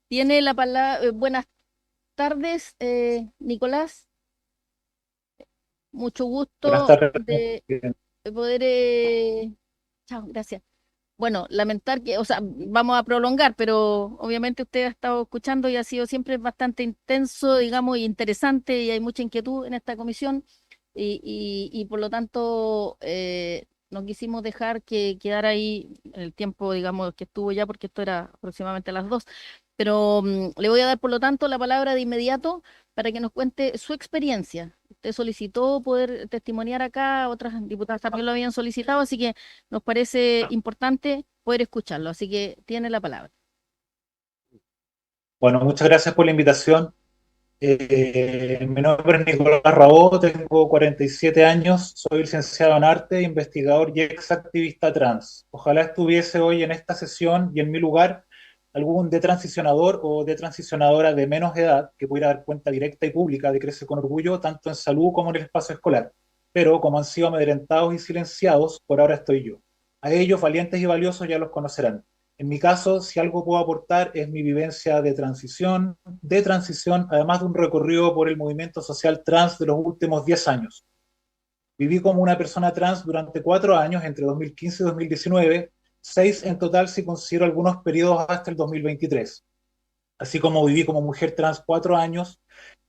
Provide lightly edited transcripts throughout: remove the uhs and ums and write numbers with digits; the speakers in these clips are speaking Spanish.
Tiene la palabra. Buenas tardes, Nicolás. Mucho Buenas gusto tardes. de poder. Chao, gracias. Bueno, lamentar que, o sea, vamos a prolongar, pero obviamente usted ha estado escuchando y ha sido siempre bastante intenso, digamos, y interesante, y hay mucha inquietud en esta comisión, y por lo tanto no quisimos dejar que quedara ahí el tiempo, digamos, que estuvo ya, porque esto era aproximadamente a las 2. Pero le voy a dar, por lo tanto, la palabra de inmediato para que nos cuente su experiencia. Usted solicitó poder testimoniar acá, otras diputadas también lo habían solicitado, así que nos parece importante poder escucharlo, así que tiene la palabra. Bueno, muchas gracias por la invitación. Mi nombre es Nicolás Rabó, tengo 47 años, soy licenciado en arte, investigador y ex activista trans. Ojalá estuviese hoy en esta sesión y en mi lugar algún detransicionador o detransicionadora de menos edad que pudiera dar cuenta directa y pública de Crece con Orgullo, tanto en salud como en el espacio escolar. Pero como han sido amedrentados y silenciados, por ahora estoy yo. A ellos, valientes y valiosos, ya los conocerán. En mi caso, si algo puedo aportar es mi vivencia de transición, además de un recorrido por el movimiento social trans de los últimos 10 años. Viví como una persona trans durante 4 años, entre 2015 y 2019, 6 en total si considero algunos periodos hasta el 2023. Así como viví como mujer trans 4 años,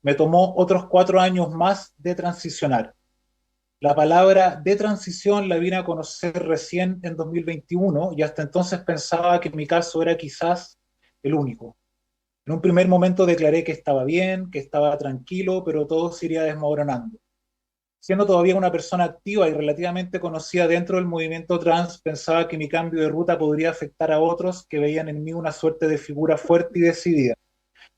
me tomó otros 4 años más de transicionar. La palabra de transición la vine a conocer recién en 2021 y hasta entonces pensaba que mi caso era quizás el único. En un primer momento declaré que estaba bien, que estaba tranquilo, pero todo se iría desmoronando. Siendo todavía una persona activa y relativamente conocida dentro del movimiento trans, pensaba que mi cambio de ruta podría afectar a otros que veían en mí una suerte de figura fuerte y decidida,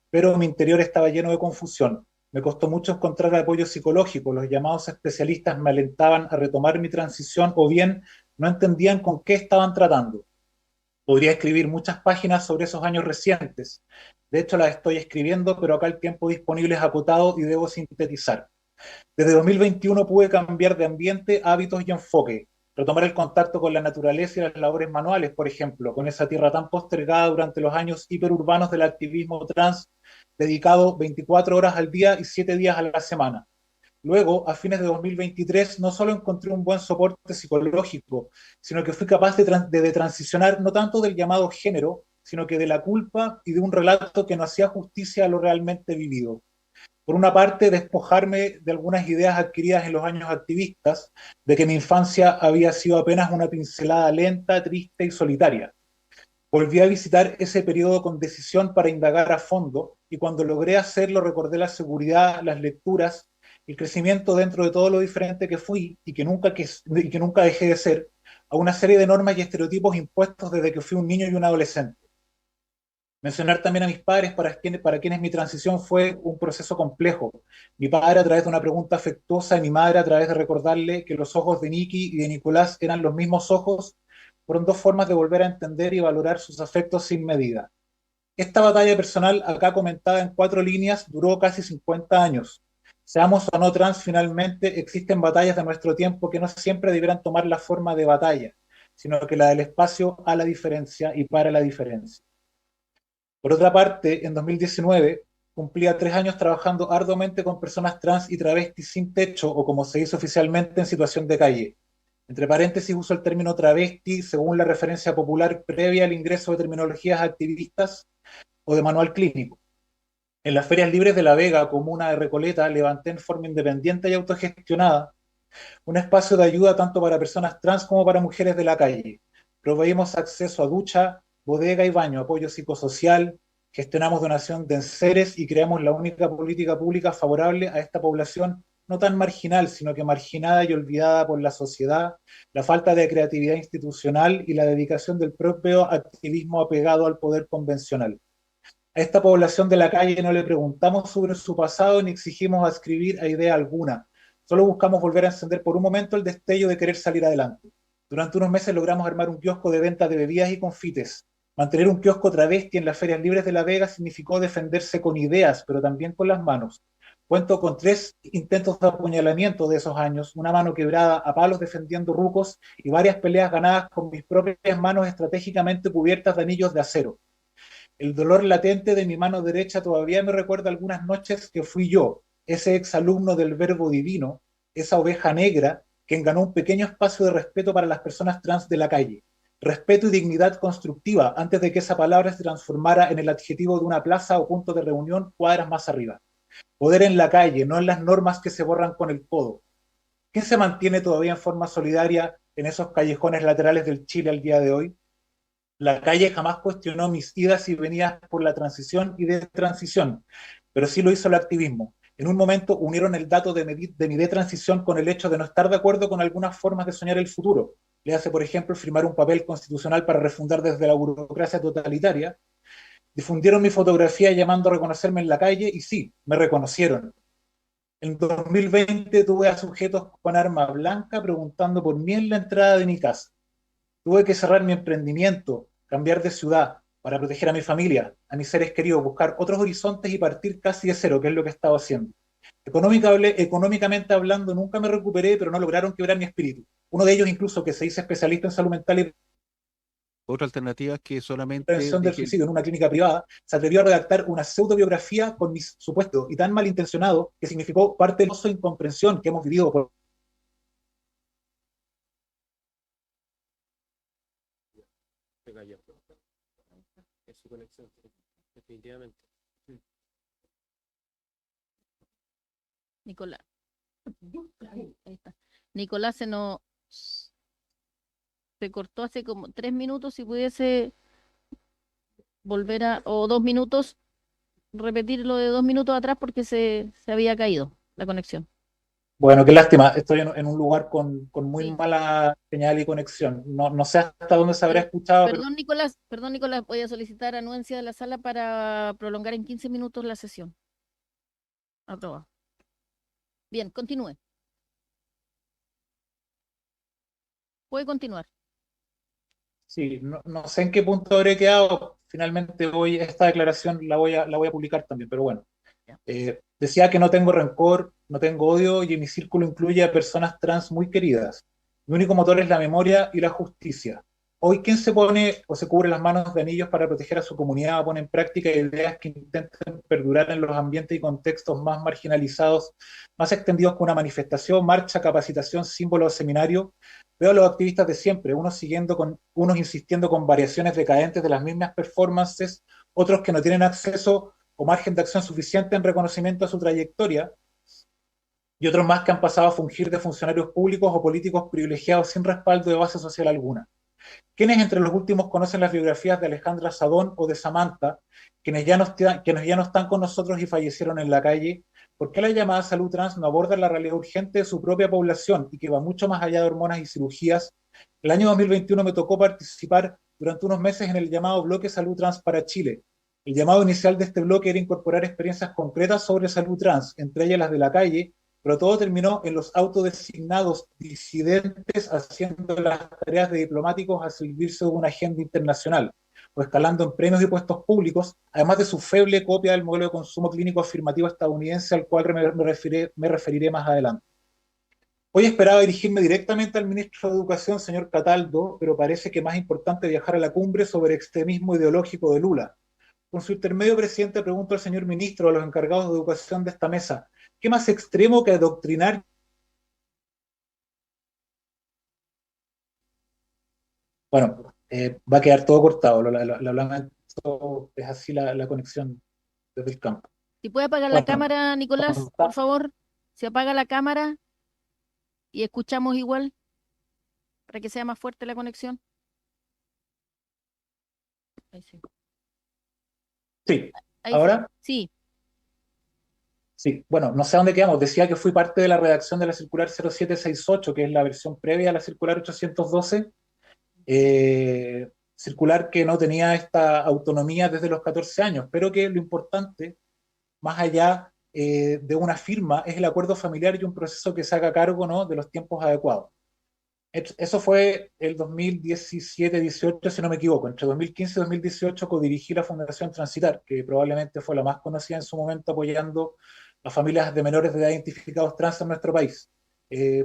pero mi interior estaba lleno de confusión. Me costó mucho encontrar apoyo psicológico, los llamados especialistas me alentaban a retomar mi transición o bien no entendían con qué estaban tratando. Podría escribir muchas páginas sobre esos años recientes. De hecho, las estoy escribiendo, pero acá el tiempo disponible es acotado y debo sintetizar. Desde 2021 pude cambiar de ambiente, hábitos y enfoque, retomar el contacto con la naturaleza y las labores manuales, por ejemplo, con esa tierra tan postergada durante los años hiperurbanos del activismo trans, dedicado 24 horas al día y 7 días a la semana. Luego, a fines de 2023, no solo encontré un buen soporte psicológico, sino que fui capaz de transicionar no tanto del llamado género, sino que de la culpa y de un relato que no hacía justicia a lo realmente vivido. Por una parte, despojarme de algunas ideas adquiridas en los años activistas, de que mi infancia había sido apenas una pincelada lenta, triste y solitaria. Volví a visitar ese periodo con decisión para indagar a fondo y cuando logré hacerlo recordé la seguridad, las lecturas, el crecimiento dentro de todo lo diferente que fui y que nunca dejé de ser, a una serie de normas y estereotipos impuestos desde que fui un niño y un adolescente. Mencionar también a mis padres para quienes mi transición fue un proceso complejo. Mi padre a través de una pregunta afectuosa y mi madre a través de recordarle que los ojos de Nicky y de Nicolás eran los mismos ojos, fueron dos formas de volver a entender y valorar sus afectos sin medida. Esta batalla personal, acá comentada en 4 líneas, duró casi 50 años. Seamos o no trans, finalmente existen batallas de nuestro tiempo que no siempre deberán tomar la forma de batalla, sino que la del espacio a la diferencia y para la diferencia. Por otra parte, en 2019 cumplía 3 años trabajando arduamente con personas trans y travestis sin techo o como se dice oficialmente en situación de calle. Entre paréntesis uso el término travesti según la referencia popular previa al ingreso de terminologías activistas o de manual clínico. En las ferias libres de La Vega, comuna de Recoleta, levanté en forma independiente y autogestionada un espacio de ayuda tanto para personas trans como para mujeres de la calle. Proveímos acceso a ducha, bodega y baño, apoyo psicosocial, gestionamos donación de enseres y creamos la única política pública favorable a esta población no tan marginal, sino que marginada y olvidada por la sociedad, la falta de creatividad institucional y la dedicación del propio activismo apegado al poder convencional. A esta población de la calle no le preguntamos sobre su pasado ni exigimos adscribir a idea alguna. Solo buscamos volver a encender por un momento el destello de querer salir adelante. Durante unos meses logramos armar un kiosco de venta de bebidas y confites. Mantener un kiosco travesti en las ferias libres de La Vega significó defenderse con ideas, pero también con las manos. Cuento con 3 intentos de apuñalamiento de esos años, una mano quebrada a palos defendiendo rucos y varias peleas ganadas con mis propias manos estratégicamente cubiertas de anillos de acero. El dolor latente de mi mano derecha todavía me recuerda algunas noches que fui yo, ese exalumno del Verbo Divino, esa oveja negra que ganó un pequeño espacio de respeto para las personas trans de la calle. Respeto y dignidad constructiva antes de que esa palabra se transformara en el adjetivo de una plaza o punto de reunión cuadras más arriba. Poder en la calle, no en las normas que se borran con el codo. ¿Quién se mantiene todavía en forma solidaria en esos callejones laterales del Chile al día de hoy? La calle jamás cuestionó mis idas y venidas por la transición y de transición, pero sí lo hizo el activismo. En un momento unieron el dato de mi de transición con el hecho de no estar de acuerdo con algunas formas de soñar el futuro. Le hace, por ejemplo, firmar un papel constitucional para refundar desde la burocracia totalitaria. Difundieron mi fotografía llamando a reconocerme en la calle y sí, me reconocieron. En 2020 tuve a sujetos con arma blanca preguntando por mí en la entrada de mi casa. Tuve que cerrar mi emprendimiento, cambiar de ciudad para proteger a mi familia, a mis seres queridos, buscar otros horizontes y partir casi de cero, que es lo que he estado haciendo. Económicamente hablando, nunca me recuperé, pero no lograron quebrar mi espíritu. Uno de ellos, incluso, que se dice especialista en salud mental y Otra alternativa es que solamente prevención del deje, suicidio en una clínica privada, se atrevió a redactar una pseudobiografía con mis supuestos y tan malintencionado que significó parte de la incomprensión que hemos vivido por es su conexión, definitivamente. Nicolás. Ahí está. Nicolás se cortó hace como 3 minutos. Si pudiese volver o 2 minutos, repetir lo de 2 minutos atrás porque se había caído la conexión. Bueno, qué lástima. Estoy en un lugar con muy Sí. mala señal y conexión. No, no sé hasta dónde se habrá Per- escuchado, pero perdón, Nicolás, voy a solicitar anuencia de la sala para prolongar en 15 minutos la sesión. Aprobado. Bien, continúe. Puede continuar. sí, no, no sé en qué punto habré quedado. Finalmente esta declaración la voy a publicar también, pero bueno. Ya. Decía que no tengo rencor, no tengo odio y en mi círculo incluye a personas trans muy queridas. Mi único motor es la memoria y la justicia. Hoy, ¿quién se pone o se cubre las manos de anillos para proteger a su comunidad o pone en práctica ideas que intenten perdurar en los ambientes y contextos más marginalizados, más extendidos que una manifestación, marcha, capacitación, símbolo o seminario? Veo a los activistas de siempre, unos insistiendo con variaciones decadentes de las mismas performances, otros que no tienen acceso o margen de acción suficiente en reconocimiento a su trayectoria, y otros más que han pasado a fungir de funcionarios públicos o políticos privilegiados sin respaldo de base social alguna. ¿Quiénes entre los últimos conocen las biografías de Alejandra Sadón o de Samantha, quienes ya no están con nosotros y fallecieron en la calle? ¿Por qué la llamada salud trans no aborda la realidad urgente de su propia población y que va mucho más allá de hormonas y cirugías? El año 2021 me tocó participar durante unos meses en el llamado Bloque Salud Trans para Chile. El llamado inicial de este bloque era incorporar experiencias concretas sobre salud trans, entre ellas las de la calle, pero todo terminó en los autodesignados disidentes haciendo las tareas de diplomáticos al servirse de una agenda internacional o escalando en premios y puestos públicos, además de su feble copia del modelo de consumo clínico afirmativo estadounidense al cual me referiré más adelante. Hoy esperaba dirigirme directamente al ministro de Educación, señor Cataldo, pero parece que más importante viajar a la cumbre sobre extremismo ideológico de Lula. Con su intermedio, presidente, pregunto al señor ministro, a los encargados de educación de esta mesa, ¿qué más extremo que adoctrinar? Bueno, va a quedar todo cortado, lamento, es así la conexión desde el campo. Si puede apagar la Bueno, cámara, Nicolás, por favor. Se apaga la cámara y escuchamos igual para que sea más fuerte la conexión. Ahí sí. sí, Ahí sí. ahora Sí, sí, bueno, no sé a dónde quedamos. Decía que fui parte de la redacción de la circular 0768, que es la versión previa a la circular 812, circular que no tenía esta autonomía desde los 14 años, pero que lo importante, más allá de una firma, es el acuerdo familiar y un proceso que se haga cargo, ¿no?, de los tiempos adecuados. Eso fue el 2017-18, si no me equivoco. Entre 2015 y 2018 codirigí la Fundación Transitar, que probablemente fue la más conocida en su momento apoyando a familias de menores de edad identificados trans en nuestro país.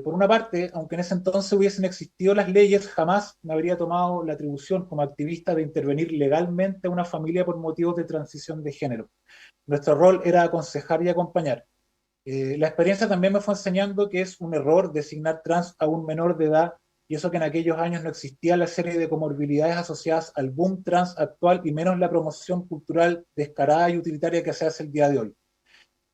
Por una parte, aunque en ese entonces hubiesen existido las leyes, jamás me habría tomado la atribución como activista de intervenir legalmente a una familia por motivos de transición de género. Nuestro rol era aconsejar y acompañar. La experiencia también me fue enseñando que es un error designar trans a un menor de edad, y eso que en aquellos años no existía la serie de comorbilidades asociadas al boom trans actual y menos la promoción cultural descarada y utilitaria que se hace el día de hoy.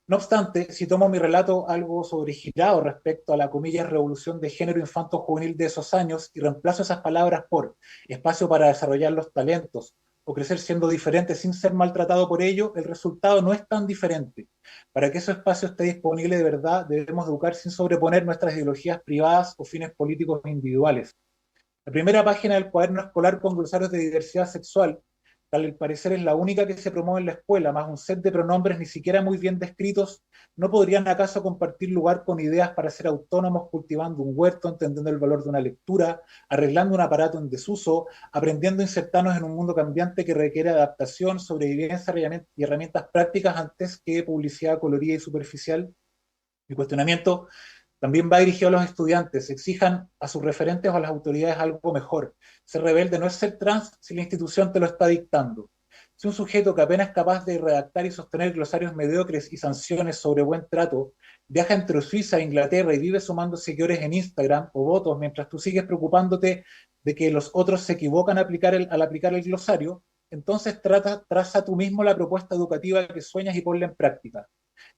No obstante, si tomo mi relato algo sobregirado respecto a la comillas revolución de género infanto-juvenil de esos años y reemplazo esas palabras por espacio para desarrollar los talentos o crecer siendo diferente sin ser maltratado por ello, el resultado no es tan diferente. Para que ese espacio esté disponible de verdad, debemos educar sin sobreponer nuestras ideologías privadas o fines políticos individuales. La primera página del cuaderno escolar con glosarios de diversidad sexual, tal al parecer es la única que se promueve en la escuela, más un set de pronombres ni siquiera muy bien descritos, ¿no podrían acaso compartir lugar con ideas para ser autónomos cultivando un huerto, entendiendo el valor de una lectura, arreglando un aparato en desuso, aprendiendo a insertarnos en un mundo cambiante que requiere adaptación, sobrevivencia y herramientas prácticas antes que publicidad colorida y superficial? Mi cuestionamiento también va dirigido a los estudiantes. Exijan a sus referentes o a las autoridades algo mejor. Ser rebelde no es ser trans si la institución te lo está dictando. Si un sujeto que apenas es capaz de redactar y sostener glosarios mediocres y sanciones sobre buen trato viaja entre Suiza e Inglaterra y vive sumando seguidores en Instagram o votos mientras tú sigues preocupándote de que los otros se equivocan al aplicar el glosario, entonces traza tú mismo la propuesta educativa que sueñas y ponla en práctica.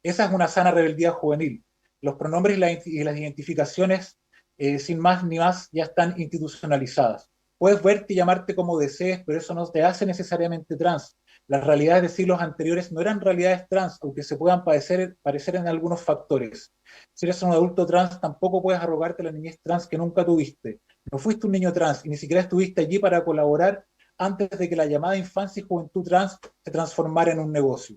Esa es una sana rebeldía juvenil. Los pronombres y las identificaciones, sin más ni más, ya están institucionalizadas. Puedes verte y llamarte como desees, pero eso no te hace necesariamente trans. Las realidades de siglos anteriores no eran realidades trans, aunque se puedan parecer en algunos factores. Si eres un adulto trans, tampoco puedes arrogarte la niñez trans que nunca tuviste. No fuiste un niño trans y ni siquiera estuviste allí para colaborar antes de que la llamada infancia y juventud trans se transformara en un negocio.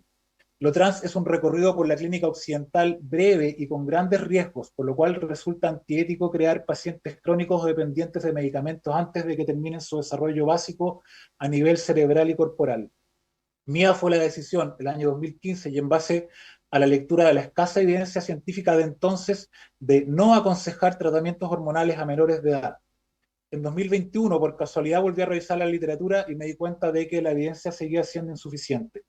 Lo trans es un recorrido por la clínica occidental breve y con grandes riesgos, por lo cual resulta antiético crear pacientes crónicos o dependientes de medicamentos antes de que terminen su desarrollo básico a nivel cerebral y corporal. Mía fue la decisión el año 2015 y en base a la lectura de la escasa evidencia científica de entonces de no aconsejar tratamientos hormonales a menores de edad. En 2021, por casualidad, volví a revisar la literatura y me di cuenta de que la evidencia seguía siendo insuficiente.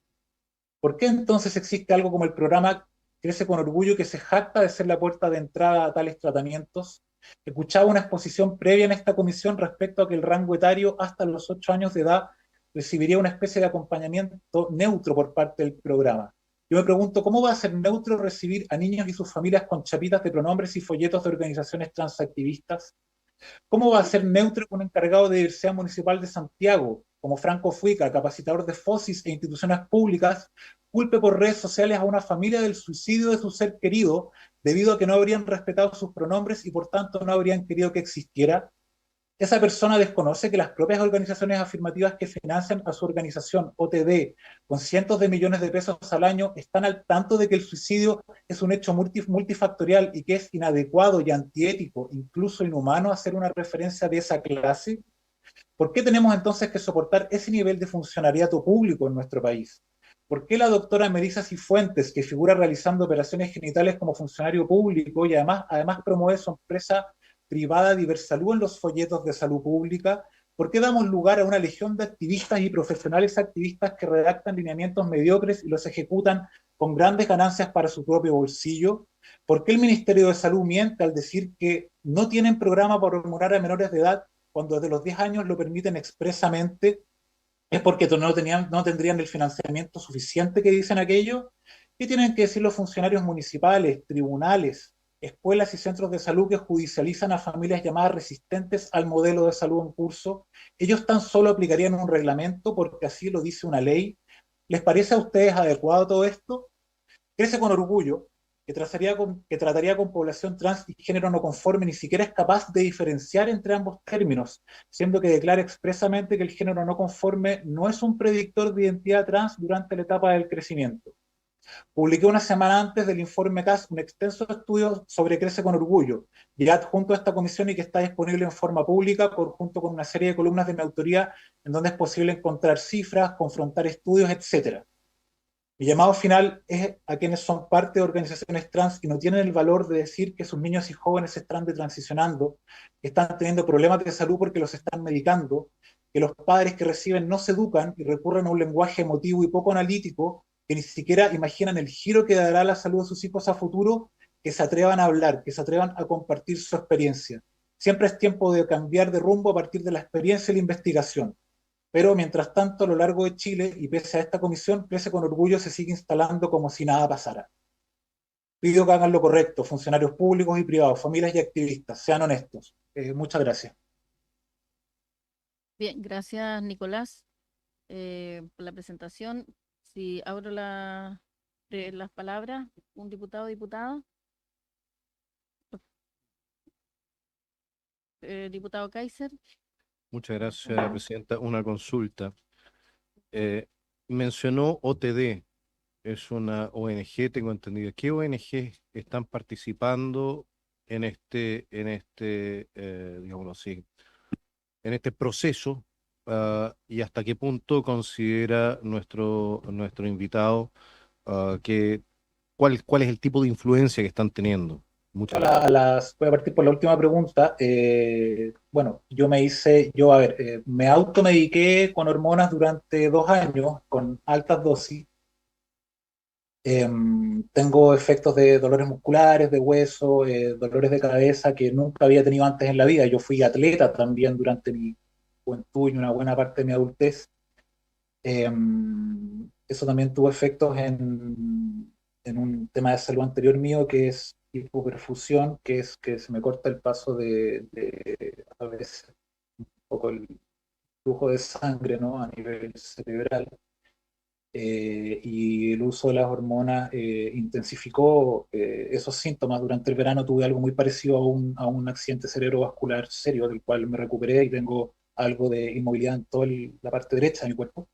¿Por qué entonces existe algo como el programa Crece con Orgullo que se jacta de ser la puerta de entrada a tales tratamientos? Escuchaba una exposición previa en esta comisión respecto a que el rango etario hasta los 8 años de edad recibiría una especie de acompañamiento neutro por parte del programa. Yo me pregunto, ¿cómo va a ser neutro recibir a niños y sus familias con chapitas de pronombres y folletos de organizaciones transactivistas? ¿Cómo va a ser neutro un encargado de diversidad municipal de Santiago, como Franco Fuica, capacitador de FOSIS e instituciones públicas, culpe por redes sociales a una familia del suicidio de su ser querido debido a que no habrían respetado sus pronombres y por tanto no habrían querido que existiera? Esa persona desconoce que las propias organizaciones afirmativas que financian a su organización OTD con cientos de millones de pesos al año están al tanto de que el suicidio es un hecho multifactorial y que es inadecuado y antiético, incluso inhumano, hacer una referencia de esa clase. ¿Por qué tenemos entonces que soportar ese nivel de funcionariado público en nuestro país? ¿Por qué la doctora Melissa Cifuentes, que figura realizando operaciones genitales como funcionario público y además promueve su empresa privada Diversalud en los folletos de salud pública? ¿Por qué damos lugar a una legión de activistas y profesionales activistas que redactan lineamientos mediocres y los ejecutan con grandes ganancias para su propio bolsillo? ¿Por qué el Ministerio de Salud miente al decir que no tienen programa para hormonar a menores de edad cuando desde los 10 años lo permiten expresamente? ¿Es porque no tendrían el financiamiento suficiente que dicen aquello? ¿Qué tienen que decir los funcionarios municipales, tribunales, escuelas y centros de salud que judicializan a familias llamadas resistentes al modelo de salud en curso? Ellos tan solo aplicarían un reglamento porque así lo dice una ley. ¿Les parece a ustedes adecuado todo esto? Crece con Orgullo, que trataría con población trans y género no conforme, ni siquiera es capaz de diferenciar entre ambos términos, siendo que declara expresamente que el género no conforme no es un predictor de identidad trans durante la etapa del crecimiento. Publiqué una semana antes del informe CAS un extenso estudio sobre Crece con Orgullo, ya adjunto a esta comisión y que está disponible en forma pública, junto con una serie de columnas de mi autoría, en donde es posible encontrar cifras, confrontar estudios, etcétera. Mi llamado final es a quienes son parte de organizaciones trans y no tienen el valor de decir que sus niños y jóvenes se están detransicionando, que están teniendo problemas de salud porque los están medicando, que los padres que reciben no se educan y recurren a un lenguaje emotivo y poco analítico, que ni siquiera imaginan el giro que dará la salud de sus hijos a futuro, que se atrevan a hablar, que se atrevan a compartir su experiencia. Siempre es tiempo de cambiar de rumbo a partir de la experiencia y la investigación. Pero mientras tanto, a lo largo de Chile, y pese a esta comisión, pese con orgullo, se sigue instalando como si nada pasara. Pido que hagan lo correcto, funcionarios públicos y privados, familias y activistas, sean honestos. Muchas gracias. Bien, gracias Nicolás por la presentación. Si abro las palabras, un diputado o diputada. Diputado Kaiser. Muchas gracias, Presidenta. Una consulta. Eh, Mencionó OTD, es una ONG, tengo entendido. ¿Qué ONG están participando digámoslo así, en este proceso? Y hasta qué punto considera nuestro invitado que cuál es el tipo de influencia que están teniendo? Muchas gracias. Voy a partir por la última pregunta. Bueno, me automediqué con hormonas durante 2 años, con altas dosis. Tengo efectos de dolores musculares, de hueso, dolores de cabeza que nunca había tenido antes en la vida. Yo fui atleta también durante mi juventud y una buena parte de mi adultez. Eso también tuvo efectos en un tema de salud anterior mío, que es hipoperfusión, que es que se me corta el paso a veces, un poco el flujo de sangre, ¿no? A nivel cerebral. Y el uso de las hormonas intensificó esos síntomas. Durante el verano tuve algo muy parecido a un accidente cerebrovascular serio, del cual me recuperé y tengo algo de inmovilidad en toda la parte derecha de mi cuerpo.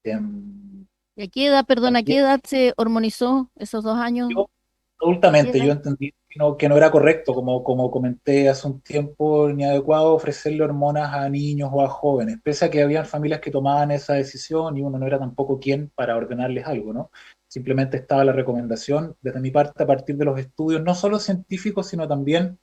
¿Y a qué edad, perdón, a qué También edad se hormonizó esos 2 años? yo, ¿A qué adultamente, edad? yo entendí que no era correcto, como comenté hace un tiempo, ni adecuado ofrecerle hormonas a niños o a jóvenes, pese a que había familias que tomaban esa decisión y uno no era tampoco quien para ordenarles algo, ¿no? Simplemente estaba la recomendación desde mi parte a partir de los estudios, no solo científicos, sino también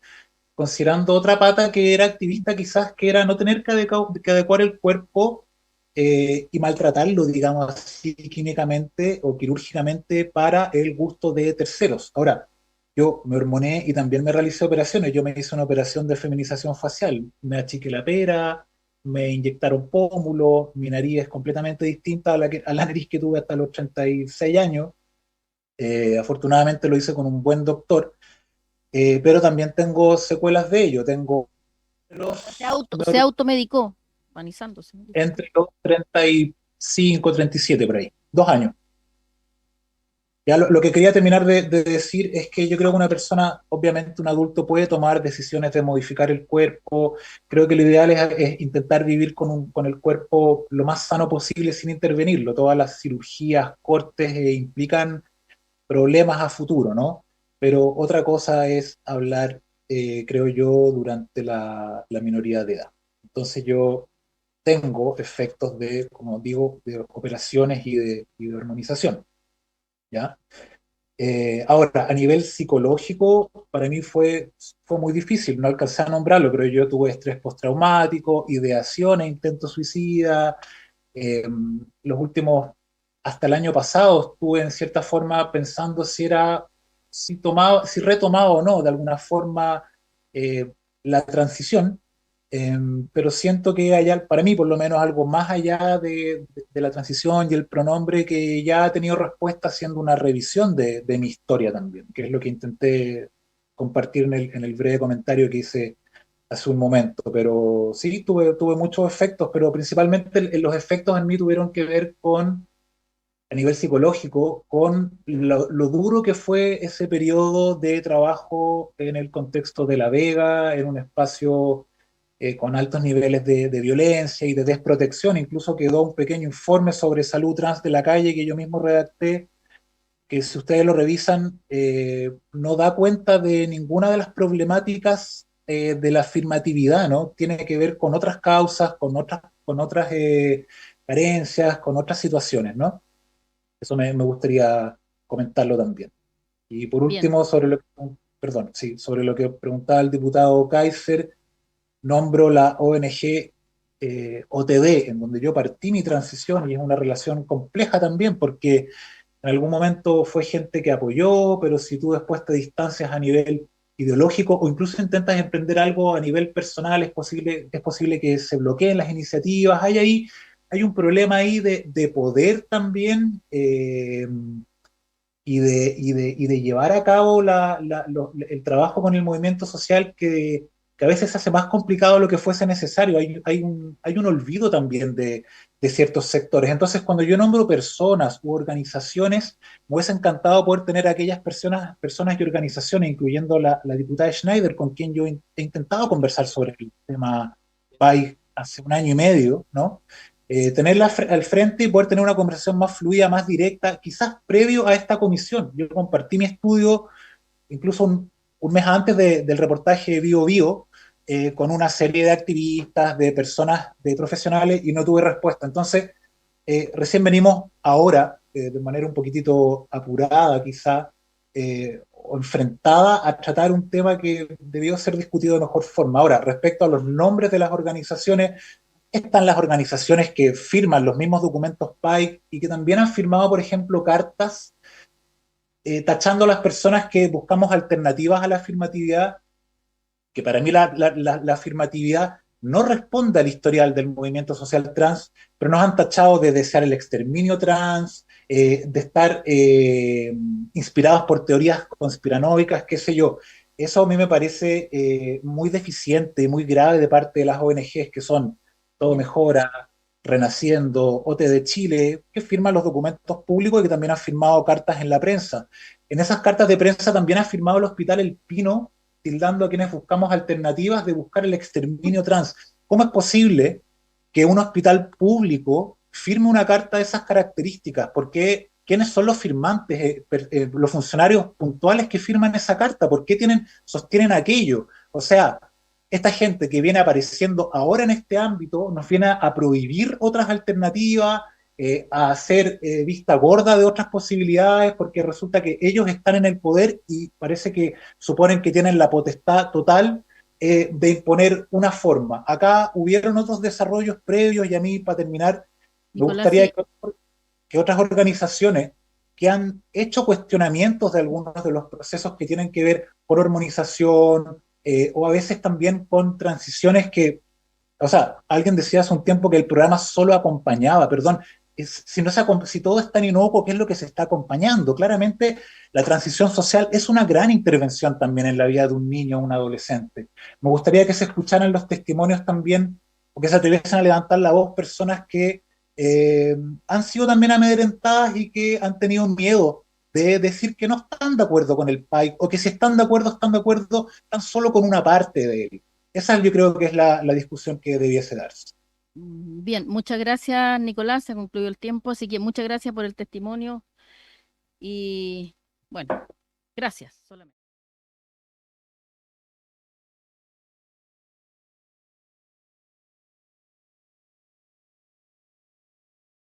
considerando otra pata que era activista quizás, que era no tener que adecuar el cuerpo y maltratarlo, digamos así, químicamente o quirúrgicamente para el gusto de terceros. Ahora, yo me hormoné y también me realicé operaciones. Yo me hice una operación de feminización facial. Me achiqué la pera, me inyectaron pómulos, mi nariz es completamente distinta a la nariz que tuve hasta los 36 años. Afortunadamente lo hice con un buen doctor, pero también tengo secuelas de ello. Tengo Se automedicó, humanizándose. entre los 35, 37 por ahí, 2 años. Ya lo que quería terminar de decir es que yo creo que una persona, obviamente un adulto, puede tomar decisiones de modificar el cuerpo. Creo que lo ideal es intentar vivir con el cuerpo lo más sano posible sin intervenirlo. Todas las cirugías, cortes implican problemas a futuro, ¿no? Pero otra cosa es hablar, creo yo, durante la minoría de edad. Entonces yo tengo efectos de, como digo, de operaciones y de hormonización, ¿ya? Ahora, a nivel psicológico, para mí fue muy difícil, no alcancé a nombrarlo, pero yo tuve estrés postraumático, ideación e intento suicida. eh, los últimos, hasta el año pasado, estuve en cierta forma pensando si retomaba o no de alguna forma la transición, eh, pero siento que hay, para mí por lo menos, algo más allá de la transición y el pronombre que ya ha tenido respuesta haciendo una revisión de mi historia también, que es lo que intenté compartir en el breve comentario que hice hace un momento. Pero sí, tuve muchos efectos, pero principalmente los efectos en mí tuvieron que ver con, a nivel psicológico, con lo duro que fue ese periodo de trabajo en el contexto de La Vega, en un espacio con altos niveles de violencia y de desprotección. Incluso quedó un pequeño informe sobre salud trans de la calle que yo mismo redacté, que si ustedes lo revisan, no da cuenta de ninguna de las problemáticas de la afirmatividad, ¿no? Tiene que ver con otras causas, con otras carencias, con otras situaciones, ¿no? Eso me gustaría comentarlo también. Y por Bien, último, perdón, sí, sobre lo que preguntaba el diputado Kaiser, nombro la ONG OTD, en donde yo partí mi transición, y es una relación compleja también, porque en algún momento fue gente que apoyó, pero si tú después te distancias a nivel ideológico o incluso intentas emprender algo a nivel personal, es posible que se bloqueen las iniciativas. Hay un problema ahí de poder también, y de llevar a cabo el trabajo con el movimiento social que a veces hace más complicado lo que fuese necesario. Hay un olvido también de ciertos sectores. Entonces, cuando yo nombro personas u organizaciones, me hubiese encantado poder tener a aquellas personas y organizaciones, incluyendo la diputada Schneider, con quien yo he intentado conversar sobre el tema PAI hace un año y medio, ¿no? Tenerla al frente y poder tener una conversación más fluida, más directa, quizás previo a esta comisión. Yo compartí mi estudio incluso un mes antes del reportaje Bio Bio, con una serie de activistas, de personas, de profesionales, y no tuve respuesta. Entonces, recién venimos ahora, de manera un poquitito apurada quizá, o enfrentada a tratar un tema que debió ser discutido de mejor forma. Ahora, respecto a los nombres de las organizaciones, están las organizaciones que firman los mismos documentos PAI y que también han firmado, por ejemplo, cartas tachando a las personas que buscamos alternativas a la afirmatividad, que para mí la afirmatividad no responde al historial del movimiento social trans, pero nos han tachado de desear el exterminio trans, de estar inspirados por teorías conspiranoicas, qué sé yo. Eso a mí me parece muy deficiente y muy grave de parte de las ONGs que son Todo bien. Mejora, Renaciendo, OT de Chile, que firman los documentos públicos y que también han firmado cartas en la prensa. En esas cartas de prensa también ha firmado el Hospital El Pino, tildando a quienes buscamos alternativas de buscar el exterminio trans. ¿Cómo es posible que un hospital público firme una carta de esas características? ¿Por qué? ¿Quiénes son los firmantes, los funcionarios puntuales que firman esa carta? ¿Por qué sostienen aquello? O sea, esta gente que viene apareciendo ahora en este ámbito nos viene a prohibir otras alternativas, a hacer vista gorda de otras posibilidades, porque resulta que ellos están en el poder y parece que suponen que tienen la potestad total de imponer una forma. Acá hubieron otros desarrollos previos y a mí, para terminar, me Nicolás, gustaría sí, que otras organizaciones que han hecho cuestionamientos de algunos de los procesos que tienen que ver con hormonización, o a veces también con transiciones que, o sea, alguien decía hace un tiempo que el programa solo acompañaba, perdón, si, no si todo es tan inocuo, ¿qué es lo que se está acompañando? Claramente la transición social es una gran intervención también en la vida de un niño o un adolescente. Me gustaría que se escucharan los testimonios también, o que se atreviesen a levantar la voz personas que eh, han sido también amedrentadas y que han tenido miedo de decir que no están de acuerdo con el PAI, o que si están de acuerdo tan solo con una parte de él. Esa yo creo que es la discusión que debiese darse. bien, muchas gracias, Nicolás, se concluyó el tiempo, así que muchas gracias por el testimonio y bueno, gracias solamente.